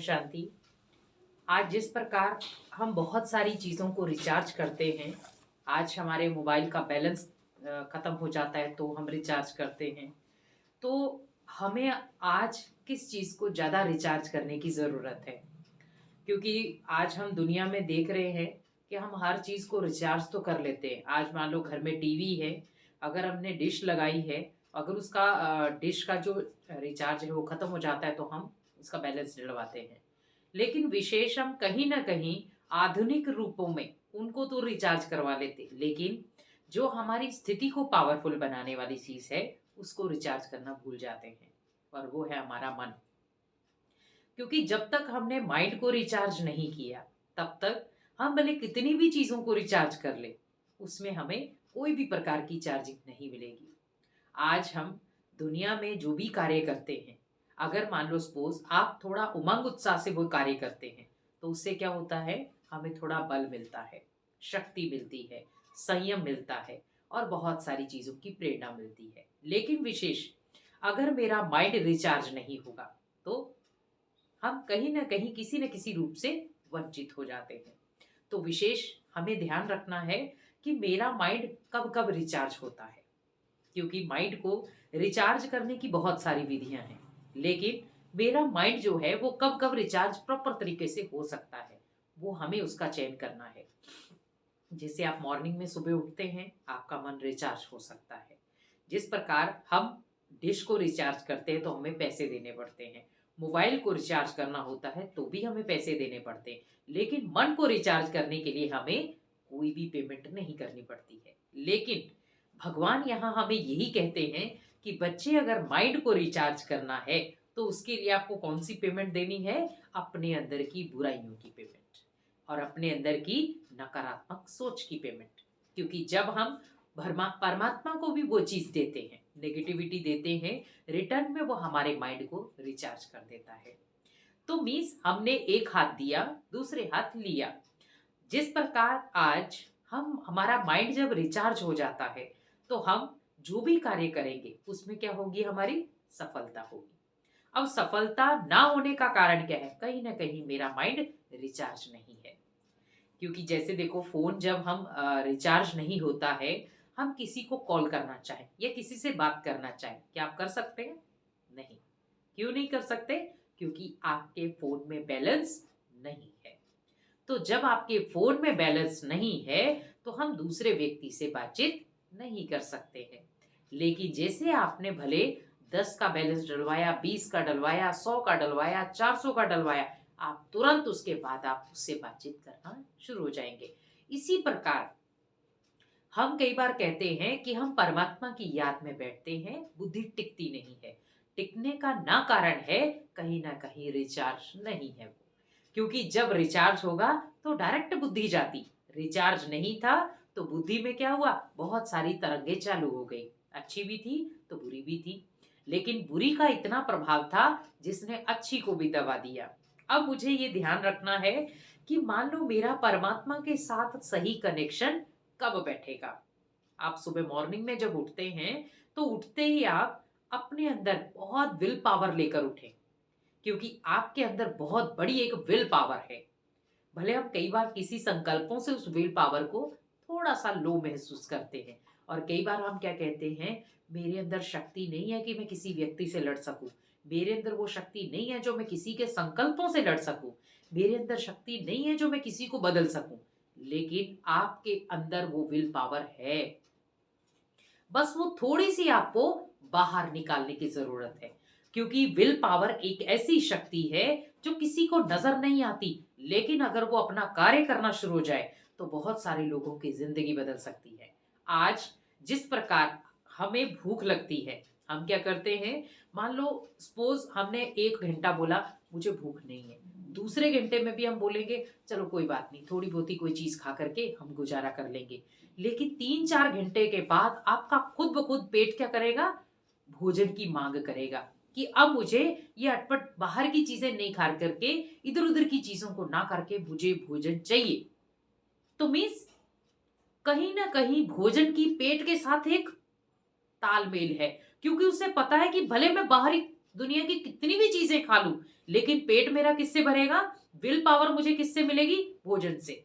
शांति। आज जिस प्रकार हम बहुत सारी चीज़ों को रिचार्ज करते हैं, आज हमारे मोबाइल का बैलेंस ख़त्म हो जाता है तो हम रिचार्ज करते हैं। तो हमें आज किस चीज़ को ज़्यादा रिचार्ज करने की ज़रूरत है? क्योंकि आज हम दुनिया में देख रहे हैं कि हम हर चीज़ को रिचार्ज तो कर लेते हैं। आज मान लो घर में टीवी है, अगर हमने डिश लगाई है, अगर उसका डिश का जो रिचार्ज है वो ख़त्म हो जाता है तो हम उसका बैलेंस डलवाते हैं। लेकिन विशेष हम कहीं न कहीं आधुनिक रूपों में उनको तो रिचार्ज करवा लेते, लेकिन जो हमारी स्थिति को पावरफुल बनाने वाली चीज़ है, उसको रिचार्ज करना भूल जाते हैं और वो है हमारा मन। क्योंकि जब तक हमने माइंड को रिचार्ज नहीं किया, तब तक हम भले कितनी भी चीज़ों को रिचार्ज कर ले, उसमें हमें कोई भी प्रकार की चार्जिंग नहीं मिलेगी। आज हम दुनिया में जो भी कार्य करते हैं, अगर मान लो सपोज आप थोड़ा उमंग उत्साह से वो कार्य करते हैं, तो उससे क्या होता है, हमें थोड़ा बल मिलता है, शक्ति मिलती है, संयम मिलता है और बहुत सारी चीज़ों की प्रेरणा मिलती है। लेकिन विशेष अगर मेरा माइंड रिचार्ज नहीं होगा, तो हम कहीं न कहीं किसी न किसी रूप से वंचित हो जाते हैं। तो विशेष हमें ध्यान रखना है कि मेरा माइंड कब-कब रिचार्ज होता है। क्योंकि माइंड को रिचार्ज करने की बहुत सारी विधियां हैं, लेकिन मेरा माइंड जो है वो कब कब रिचार्ज प्रॉपर तरीके से हो सकता है, वो हमें उसका चयन करना है। जैसे आप मॉर्निंग में सुबह उठते हैं, आपका मन रिचार्ज हो सकता है। जिस प्रकार हम डिश को रिचार्ज करते हैं तो हमें पैसे देने पड़ते हैं, मोबाइल को रिचार्ज करना होता है तो भी हमें पैसे देने पड़ते हैं, लेकिन मन को रिचार्ज करने के लिए हमें कोई भी पेमेंट नहीं करनी पड़ती है। लेकिन भगवान यहाँ हमें यही कहते हैं कि बच्चे, अगर माइंड को रिचार्ज करना है तो उसके लिए आपको कौन सी पेमेंट देनी है? अपने अंदर की बुराइयों की पेमेंट और अपने अंदर की नकारात्मक सोच की पेमेंट। क्योंकि जब हम परमात्मा को भी वो चीज देते हैं, नेगेटिविटी देते हैं, रिटर्न में वो हमारे माइंड को रिचार्ज कर देता है। तो मीन्स हमने एक हाथ दिया, दूसरे हाथ लिया। जिस प्रकार आज हम हमारा माइंड जब रिचार्ज हो जाता है, तो हम जो भी कार्य करेंगे उसमें क्या होगी, हमारी सफलता होगी। अब सफलता ना होने का कारण क्या है? कहीं ना कहीं मेरा माइंड रिचार्ज नहीं है। क्योंकि जैसे देखो, फोन जब हम रिचार्ज नहीं होता है, हम किसी को कॉल करना चाहें या किसी से बात करना चाहें, क्या आप कर सकते हैं? नहीं। क्यों नहीं कर सकते? क्योंकि आपके फोन में बैलेंस नहीं है। तो जब आपके फोन में बैलेंस नहीं है, तो हम दूसरे व्यक्ति से बातचीत नहीं कर सकते हैं। लेकिन जैसे आपने भले 10 का बैलेंस डलवाया, 20 का डलवाया, 100 का डलवाया, 400 का डलवाया, आप तुरंत उसके बाद आप उससे बातचीत करना शुरू हो जाएंगे। इसी प्रकार हम कई बार कहते हैं कि हम परमात्मा की याद में बैठते हैं, बुद्धि टिकती नहीं है। टिकने का ना कारण है, कहीं ना कहीं रिचार्ज नहीं है वो। क्योंकि जब रिचार्ज होगा तो डायरेक्ट बुद्धि जाती, रिचार्ज नहीं था तो बुद्धि में क्या हुआ, बहुत सारी तरंगे चालू हो गई, अच्छी भी थी तो बुरी भी थी। लेकिन बुरी का इतना प्रभाव था जिसने अच्छी को भी दबा दिया। अब मुझे ये ध्यान रखना है कि मान लो मेरा परमात्मा के साथ सही कनेक्शन कब बैठेगा। आप सुबह मॉर्निंग में जब उठते हैं, तो उठते ही आप अपने अंदर बहुत विल पावर लेकर उठें। क्योंकि आपके अंदर बहुत बड़ी एक विल पावर है। भले हम कई बार किसी संकल्पों से उस विल पावर को थोड़ा सा लो महसूस करते हैं, और कई बार हम क्या कहते हैं, मेरे अंदर शक्ति नहीं है कि मैं किसी व्यक्ति से लड़ सकूं, मेरे अंदर वो शक्ति नहीं है जो मैं किसी के संकल्पों से लड़ सकूं, मेरे अंदर शक्ति नहीं है जो मैं किसी को बदल सकूं। लेकिन आपके अंदर वो विल पावर है, बस वो थोड़ी सी आपको बाहर निकालने की जरूरत है। क्योंकि विल पावर एक ऐसी शक्ति है जो किसी को नजर नहीं आती, लेकिन अगर वो अपना कार्य करना शुरू हो जाए तो बहुत सारे लोगों की जिंदगी बदल सकती है। आज जिस प्रकार हमें भूख लगती है, हम क्या करते हैं, मान लो सपोज हमने 1 घंटा बोला मुझे भूख नहीं है, दूसरे घंटे में भी हम बोलेंगे चलो कोई बात नहीं, थोड़ी बहुत ही कोई चीज खा करके हम गुजारा कर लेंगे। लेकिन 3-4 घंटे के बाद आपका खुद ब खुद पेट क्या करेगा, भोजन की मांग करेगा कि अब मुझे ये अटपट बाहर की चीजें नहीं खा करके, इधर उधर की चीजों को ना करके मुझे भोजन चाहिए। तो मीन्स कहीं ना कहीं भोजन की पेट के साथ एक तालमेल है। क्योंकि उसे पता है कि भले मैं बाहरी दुनिया की कितनी भी चीजें खा लूं, लेकिन पेट मेरा किससे भरेगा? विल पावर मुझे किससे मिलेगी? भोजन से।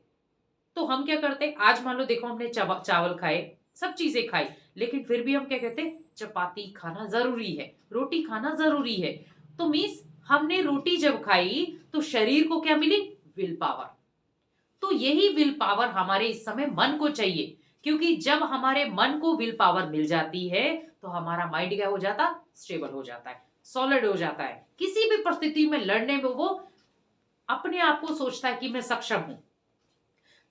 तो हम क्या करते, आज मान लो देखो हमने चावल खाए, सब चीजें खाई, लेकिन फिर भी हम क्या कहते, चपाती खाना जरूरी है, रोटी खाना जरूरी है। तो मीन्स हमने रोटी जब खाई तो शरीर को क्या मिली? Will power. तो यही विल पावर हमारे इस समय मन को चाहिए, क्योंकि जब हमारे मन को विल पावर मिल जाती है तो हमारा माइंड क्या हो जाता? स्टेबल हो जाता है, सॉलिड हो जाता है। किसी भी परिस्थिति में लड़ने में वो अपने आप को सोचता है कि मैं सक्षम हूं।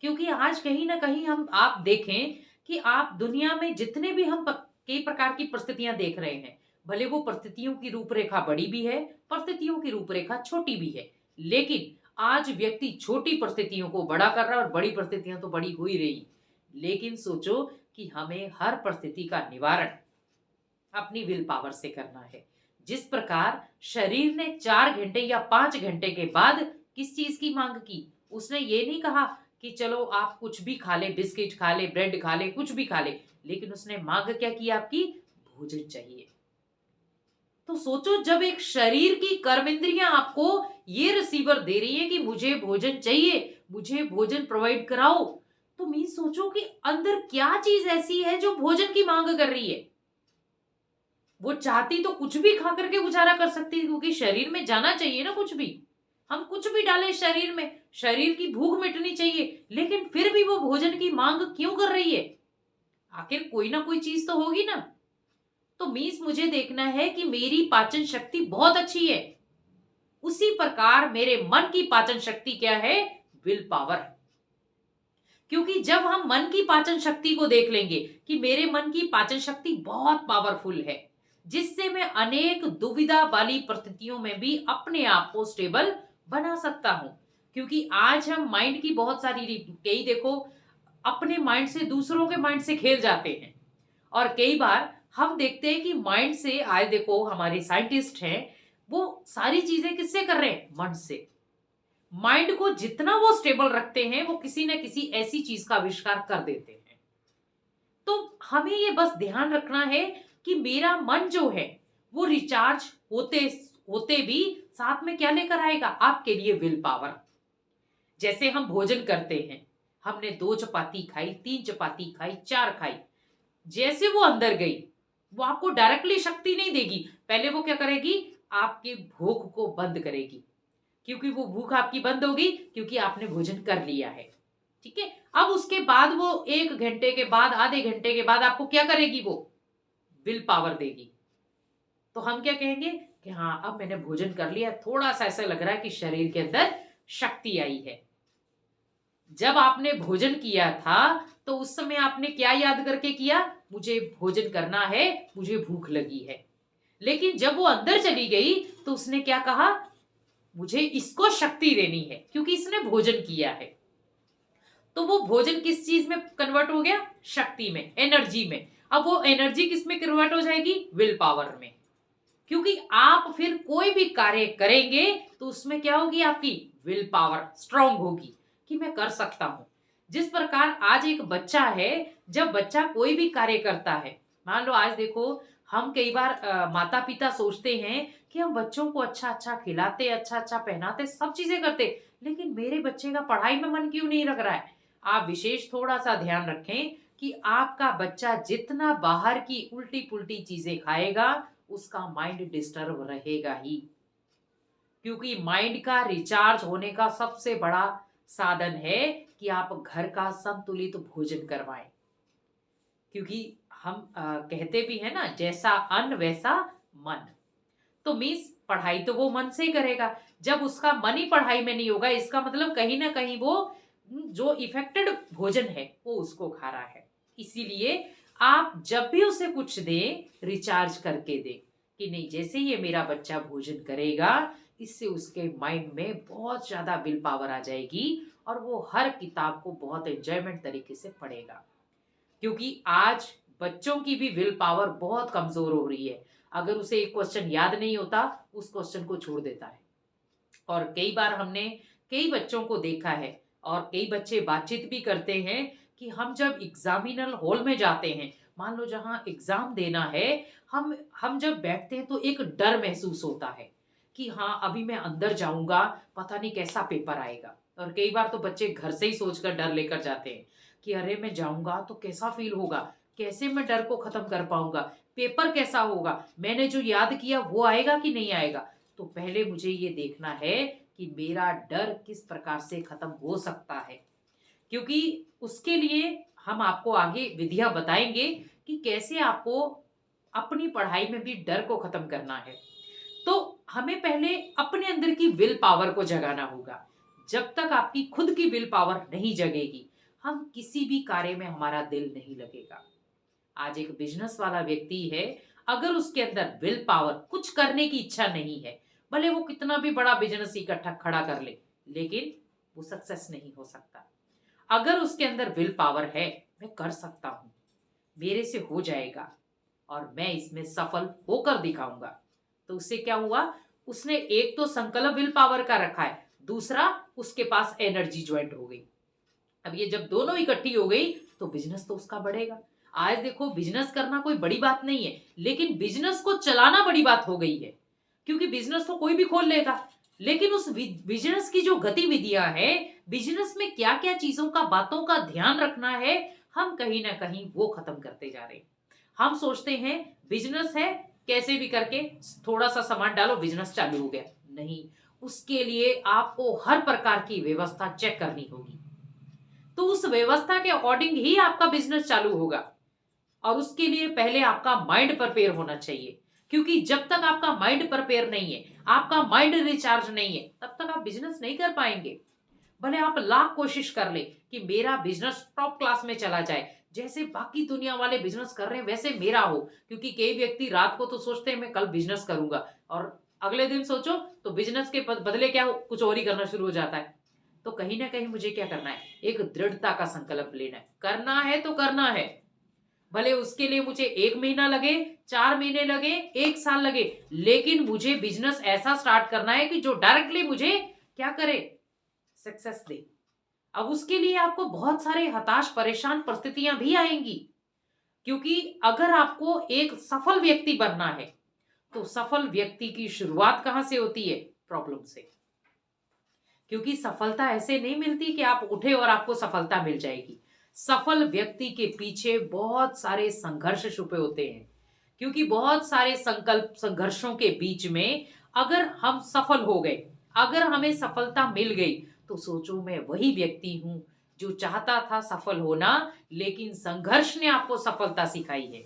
क्योंकि आज कहीं ना कहीं हम आप देखें कि आप दुनिया में जितने भी हम कई प्रकार की परिस्थितियां देख रहे हैं, भले वो परिस्थितियों की रूपरेखा बड़ी भी है, परिस्थितियों की रूपरेखा छोटी भी है, लेकिन आज व्यक्ति छोटी परिस्थितियों को बड़ा कर रहा है और बड़ी परिस्थितियां तो बड़ी हो ही रही। लेकिन सोचो कि हमें हर परिस्थिति का निवारण अपनी विल पावर से करना है। जिस प्रकार शरीर ने 4 घंटे या 5 घंटे के बाद किस चीज की मांग की, उसने ये नहीं कहा कि चलो आप कुछ भी खा ले, बिस्किट खा ले, ब्रेड खा ले, कुछ भी खा ले, लेकिन उसने मांग क्या की आपकी? भोजन चाहिए। तो सोचो जब एक शरीर की कर्म इंद्रियां आपको ये रिसीवर दे रही है कि मुझे भोजन चाहिए, मुझे भोजन प्रोवाइड कराओ, तो मैं सोचो कि अंदर क्या चीज ऐसी है जो भोजन की मांग कर रही है। वो चाहती तो कुछ भी खा करके गुजारा कर सकती थी, क्योंकि शरीर में जाना चाहिए ना कुछ भी। हम कुछ भी डालें शरीर में, शरीर की भूख मिटनी चाहिए, लेकिन फिर भी वो भोजन की मांग क्यों कर रही है? आखिर कोई ना कोई चीज तो होगी ना। तो मीन्स मुझे देखना है कि मेरी पाचन शक्ति बहुत अच्छी है, उसी प्रकार मेरे मन की पाचन शक्ति क्या है? Will power. क्योंकि जब हम मन की पाचन शक्ति को देख लेंगे कि मेरे मन की पाचन शक्ति बहुत पावरफुल है, जिससे मैं अनेक दुविधा वाली परिस्थितियों में भी अपने आप को स्टेबल बना सकता हूं। क्योंकि आज हम माइंड की बहुत सारी कई देखो अपने माइंड से दूसरों के माइंड से खेल जाते हैं, और कई बार हम देखते हैं कि माइंड से आज देखो हमारे साइंटिस्ट हैं, वो सारी चीजें किससे कर रहे हैं? मन से। माइंड को जितना वो स्टेबल रखते हैं, वो किसी न किसी ऐसी चीज का आविष्कार कर देते हैं। तो हमें ये बस ध्यान रखना है कि मेरा मन जो है वो रिचार्ज होते होते भी साथ में क्या लेकर आएगा? आपके लिए विल पावर। जैसे हम भोजन करते हैं, हमने 2 चपाती खाई, 3 चपाती खाई, 4 खाई, जैसे वो अंदर गई, वो आपको डायरेक्टली शक्ति नहीं देगी। पहले वो क्या करेगी? आपकी भूख को बंद करेगी, क्योंकि वो भूख आपकी बंद होगी क्योंकि आपने भोजन कर लिया है। ठीक है। अब उसके बाद वो 1 घंटे के बाद, आधे घंटे के बाद आपको क्या करेगी? वो विल पावर देगी। तो हम क्या कहेंगे कि हाँ अब मैंने भोजन कर लिया, थोड़ा सा ऐसा लग रहा है कि शरीर के अंदर शक्ति आई है। जब आपने भोजन किया था तो उस समय आपने क्या याद करके किया? मुझे भोजन करना है, मुझे भूख लगी है। लेकिन जब वो अंदर चली गई तो उसने क्या कहा? मुझे इसको शक्ति देनी है, क्योंकि इसने भोजन किया है। तो वो भोजन किस चीज में कन्वर्ट हो गया? शक्ति में, एनर्जी में। अब वो एनर्जी किस में कन्वर्ट हो जाएगी? विल पावर में। क्योंकि आप फिर कोई भी कार्य करेंगे तो उसमें क्या होगी? आपकी विल पावर स्ट्रांग होगी कि मैं कर सकता हूं। जिस प्रकार आज एक बच्चा है, जब बच्चा कोई भी कार्य करता है, मान लो आज देखो हम कई बार माता पिता सोचते हैं कि हम बच्चों को अच्छा अच्छा खिलाते, अच्छा अच्छा पहनाते, सब चीजें करते, लेकिन मेरे बच्चे का पढ़ाई में मन क्यों नहीं लग रहा है? आप विशेष थोड़ा सा ध्यान रखें कि आपका बच्चा जितना बाहर की उल्टी पुल्टी चीजें खाएगा, उसका माइंड डिस्टर्ब रहेगा ही। क्योंकि माइंड का रिचार्ज होने का सबसे बड़ा साधन है कि आप घर का संतुलित भोजन करवाएं। क्योंकि हम कहते भी है ना, जैसा अन्न वैसा मन। तो मीन्स पढ़ाई तो वो मन से ही करेगा। जब उसका मन ही पढ़ाई में नहीं होगा, इसका मतलब कहीं ना कहीं वो जो इफेक्टेड भोजन है वो उसको खा रहा है। इसीलिए आप जब भी उसे कुछ दें, रिचार्ज करके दें कि नहीं, जैसे ये मेरा बच्चा भोजन करेगा, इससे उसके माइंड में बहुत ज्यादा विल पावर आ जाएगी और वो हर किताब को बहुत एंजॉयमेंट तरीके से पढ़ेगा। क्योंकि आज बच्चों की भी विल पावर बहुत कमजोर हो रही है। अगर उसे एक क्वेश्चन याद नहीं होता, उस क्वेश्चन को छोड़ देता है। और कई बार हमने कई बच्चों को देखा है, और कई बच्चे बातचीत भी करते हैं कि हम जब एग्जामिनल हॉल में जाते हैं मान लो जहाँ एग्जाम देना है, हम जब बैठते हैं तो एक डर महसूस होता है कि हाँ अभी मैं अंदर जाऊंगा, पता नहीं कैसा पेपर आएगा। और कई बार तो बच्चे घर से ही सोचकर डर लेकर जाते हैं कि अरे मैं जाऊंगा तो कैसा फील होगा, कैसे मैं डर को खत्म कर पाऊंगा, पेपर कैसा होगा, मैंने जो याद किया वो आएगा कि नहीं आएगा। तो पहले मुझे ये देखना है कि मेरा डर किस प्रकार से खत्म हो सकता है, क्योंकि उसके लिए हम आपको आगे विधियां बताएंगे कि कैसे आपको अपनी पढ़ाई में भी डर को खत्म करना है। तो हमें पहले अपने अंदर की विल पावर को जगाना होगा। जब तक आपकी खुद की विल पावर नहीं जगेगी, हम किसी भी कार्य में हमारा दिल नहीं लगेगा। आज एक बिजनेस वाला व्यक्ति है, अगर उसके अंदर विल पावर, कुछ करने की इच्छा नहीं है, भले वो कितना भी बड़ा बिजनेस इकट्ठा खड़ा कर ले, लेकिन वो सक्सेस नहीं हो सकता। अगर उसके अंदर विल पावर है, मैं कर सकता हूं, मेरे से हो जाएगा और मैं इसमें सफल होकर दिखाऊंगा, तो उससे क्या हुआ, उसने एक तो संकल्प विल पावर का रखा है, दूसरा उसके पास एनर्जी ज्वाइंट हो गई। अब ये जब दोनों इकट्ठी हो गई तो बिजनेस तो उसका बढ़ेगा। आज देखो बिजनेस करना कोई बड़ी बात नहीं है, लेकिन बिजनेस को चलाना बड़ी बात हो गई है, क्योंकि बिजनेस तो कोई भी खोल लेगा, लेकिन उस बिजनेस की जो गतिविधियां हैं, बिजनेस में क्या क्या चीजों का, बातों का ध्यान रखना है, हम कहीं ना कहीं वो खत्म करते जा रहे हैं। हम सोचते हैं बिजनेस है, कैसे भी करके थोड़ा सा सामान डालो बिजनेस चालू हो गया। नहीं, उसके लिए आपको हर प्रकार की व्यवस्था चेक करनी होगी, तो उस व्यवस्था के अकॉर्डिंग ही आपका बिजनेस चालू होगा। और उसके लिए पहले आपका माइंड प्रिपेयर होना चाहिए, क्योंकि जब तक आपका माइंड प्रिपेयर नहीं है, आपका माइंड रिचार्ज नहीं है, तब तक आप बिजनेस नहीं कर पाएंगे। भले आप लाख कोशिश कर ले कि मेरा बिजनेस टॉप क्लास में चला जाए, जैसे बाकी दुनिया वाले बिजनेस कर रहे हैं वैसे मेरा हो, क्योंकि कई व्यक्ति रात को तो सोचते हैं मैं कल बिजनेस करूंगा, और अगले दिन सोचो तो बिजनेस के बदले क्या हो, कुछ और ही करना शुरू हो जाता है। तो कहीं ना कहीं मुझे क्या करना है, एक दृढ़ता का संकल्प लेना है, करना है तो करना है, भले उसके लिए मुझे 1 महीना लगे, 4 महीने लगे, 1 साल लगे, लेकिन मुझे बिजनेस ऐसा स्टार्ट करना है कि जो डायरेक्टली मुझे क्या करे, सक्सेस दे। अब उसके लिए आपको बहुत सारे हताश परेशान परिस्थितियां भी आएंगी, क्योंकि अगर आपको एक सफल व्यक्ति बनना है, तो सफल व्यक्ति की शुरुआत कहां से होती है, प्रॉब्लम से। क्योंकि सफलता ऐसे नहीं मिलती कि आप उठे और आपको सफलता मिल जाएगी। सफल व्यक्ति के पीछे बहुत सारे संघर्ष छुपे होते हैं, क्योंकि बहुत सारे संकल्प संघर्षों के बीच में अगर हम सफल हो गए, अगर हमें सफलता मिल गई, तो सोचो मैं वही व्यक्ति हूं जो चाहता था सफल होना, लेकिन संघर्ष ने आपको सफलता सिखाई है।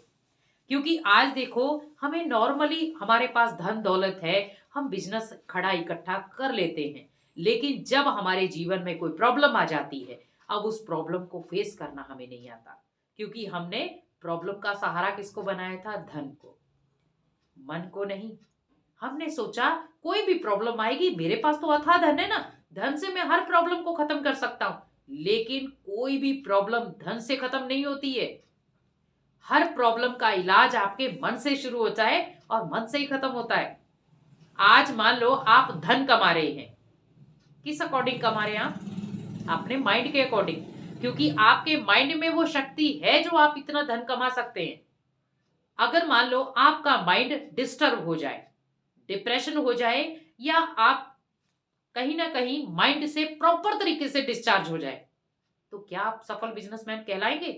क्योंकि आज देखो, हमें नॉर्मली हमारे पास धन दौलत है, हम बिजनेस खड़ा इकट्ठा कर लेते हैं, लेकिन जब हमारे जीवन में कोई प्रॉब्लम आ जाती है, अब उस प्रॉब्लम को फेस करना हमें नहीं आता, क्योंकि हमने प्रॉब्लम का सहारा किसको बनाया था, धन को, मन को नहीं। हमने सोचा कोई भी प्रॉब्लम आएगी, मेरे पास तो अथाह धन है ना, धन से मैं हर प्रॉब्लम को खत्म कर सकता हूं। लेकिन कोई भी प्रॉब्लम धन से खत्म नहीं होती है। हर प्रॉब्लम का इलाज आपके मन से शुरू होता है और मन से ही खत्म होता है। आज मान लो आप धन कमा रहे हैं, किस अकॉर्डिंग कमा रहे हैं आप, अपने माइंड के अकॉर्डिंग, क्योंकि आपके माइंड में वो शक्ति है जो आप इतना धन कमा सकते हैं। अगर मान लो आपका माइंड डिस्टर्ब हो जाए, डिप्रेशन हो जाए, या आप कहीं ना कहीं माइंड से प्रॉपर तरीके से डिस्चार्ज हो जाए, तो क्या आप सफल बिजनेसमैन कहलाएंगे,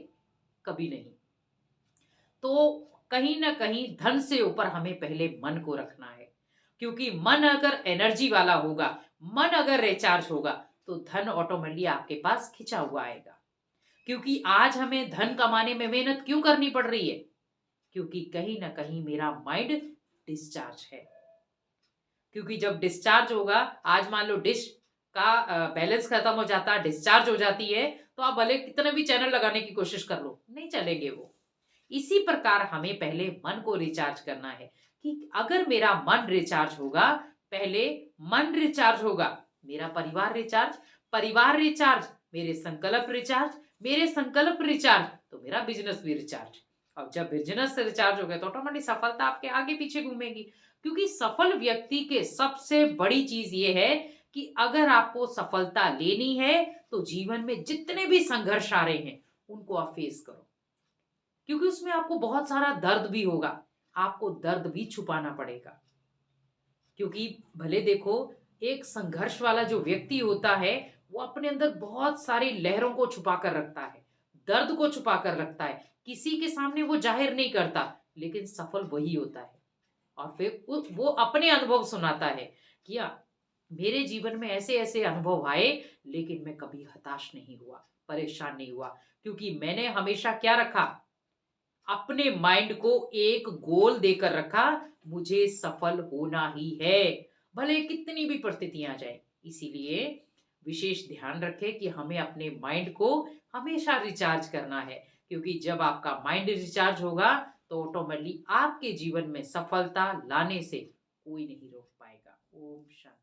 कभी नहीं। तो कहीं ना कहीं धन से ऊपर हमें पहले मन को रखना है, क्योंकि मन अगर एनर्जी वाला होगा, मन अगर रिचार्ज होगा, तो धन ऑटोमेटिकली आपके पास खिंचा हुआ आएगा। क्योंकि आज हमें धन कमाने में मेहनत क्यों करनी पड़ रही है, क्योंकि कहीं ना कहीं मेरा माइंड डिस्चार्ज है। क्योंकि जब डिस्चार्ज होगा, आज मान लो डिश का बैलेंस खत्म हो जाता है, डिस्चार्ज हो जाती है, तो आप भले कितने भी चैनल लगाने की कोशिश कर लो, नहीं चलेंगे वो। इसी प्रकार हमें पहले मन को रिचार्ज करना है, कि अगर मेरा मन रिचार्ज होगा, पहले मन रिचार्ज होगा, मेरा परिवार रिचार्ज, परिवार रिचार्ज, मेरे संकल्प रिचार्ज, मेरे संकल्प रिचार्ज, तो मेरा बिजनेस भी रिचार्ज। अब जब बिजनेस रिचार्ज हो गया, तो ऑटोमेटिक सफलता आपके आगे पीछे घूमेगी। क्योंकि सफल व्यक्ति के सबसे बड़ी चीज ये है कि अगर आपको सफलता लेनी है, तो जीवन में जितने भी संघर्ष आ रहे हैं, उनको आप फेस करो। क्योंकि उसमें आपको बहुत सारा दर्द भी होगा, आपको दर्द भी छुपाना पड़ेगा। क्योंकि भले देखो, एक संघर्ष वाला जो व्यक्ति होता है, वो अपने अंदर बहुत सारी लहरों को छुपा कर रखता है, दर्द को छुपा कर रखता है, किसी के सामने वो जाहिर नहीं करता, लेकिन सफल वही होता है। और फिर वो अपने अनुभव सुनाता है कि मेरे जीवन में ऐसे ऐसे अनुभव आए, लेकिन मैं कभी हताश नहीं हुआ, परेशान नहीं हुआ, क्योंकि मैंने हमेशा क्या रखा, अपने माइंड को एक गोल देकर रखा, मुझे सफल होना ही है, भले कितनी भी परिस्थितियां जाए। इसीलिए विशेष ध्यान रखें कि हमें अपने माइंड को हमेशा रिचार्ज करना है, क्योंकि जब आपका माइंड रिचार्ज होगा तो ऑटोमेटिकली आपके जीवन में सफलता लाने से कोई नहीं रोक पाएगा। ओम शांति।